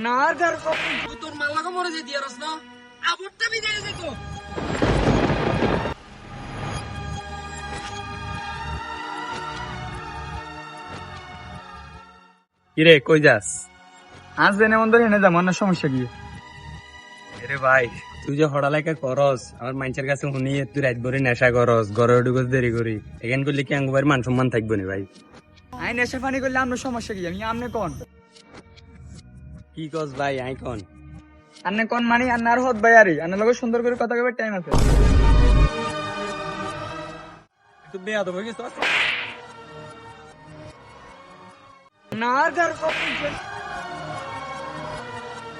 না আর ঘর কখন তুই তোর মাল্লাকে মরে যেতে পারস না আবরটা বিদায় যেত কিরে কই যাস? আজ দিনে মন ধরে এনে যাবো না সমস্যা কি? আরে ভাই তুই যে হড়ালেখা করস আমার মানুষের কাছে শুনিয়ে তুই রাত ভরে নেশা করস ঘরে ঢুকস দেরি করি এখান করলে কি আঙ্গুবার মান সম্মান থাকবো না ভাই? আই নেশা পানি করলে আমরা সমস্যা কি? আমি আমনে কোন কি কস ভাই আই কন? আন্নে কোন মানে আন্নার হত ভাই আরে আন্নার লগে সুন্দর করে কথা কইবার টাইম আছে। তুই বেয়াদব হয়ে গেছিস। না আর ঘর কখন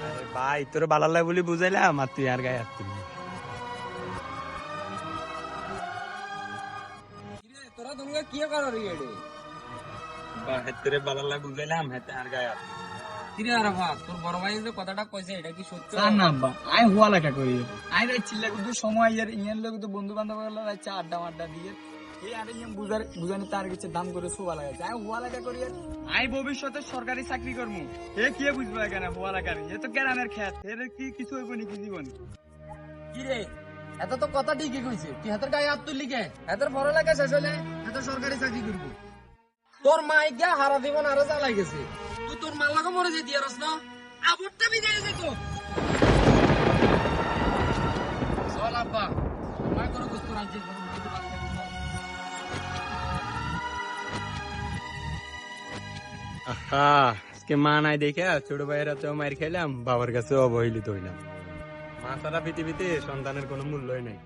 আরে ভাই তোর ভালো লাগে বলি বুঝাইলাম আর তুই আর গায়ে হাত তুলবি। তোরা তোমরা কি করার রেডি ভাই তোরে ভালো লাগে বুঝাইলাম হাতে আর গায়ে হাত। কিরে আর ভাই তোর বড় ভাই যে কথাটা কইছে এটা কি সত্য না আব্বা আই হুয়া লেখা করি আই চিল্লা কিন্তু সময় ইয়ার ইয়ার লগে তো বন্ধু বান্ধব গুলো আচ্ছা আড্ডা মাড্ডা দিয়ে এই আরে ইয়াম বুঝানি তার কিছু দাম করে হুয়া লাগাইছে আই হুয়া লেখা করি আই ভবিষ্যতে সরকারি চাকরি করমু এ কি বুঝবো কেন হুয়া লাগার এ তো গ্রামের খেত এর কি কিছু হইব নাকি জীবন? কিরে এত তো কথা ঠিকই কইছে তুই হাতের গায়ে হাত তুললি কে হাতের বড় লাগা শেষ হলে এত সরকারি চাকরি করব তোর মাই গিয়া হারা জীবন আরো জ্বালাই গেছে তুই তোর মাল্লাকে মরে যেতে পারস না আবরটা বিদায় যেত চল আব্বা সময় করে কষ্ট রাজ্যের বড় কিছু বাদ থাকবে না। আহা আজকে মা নাই দেখে ছোট ভাইয়ের হাতেও মার খাইলাম বাবার কাছে অবহেলিত হইলাম। মা ছাড়া পৃথিবীতে সন্তানের কোনো মূল্যই নাই।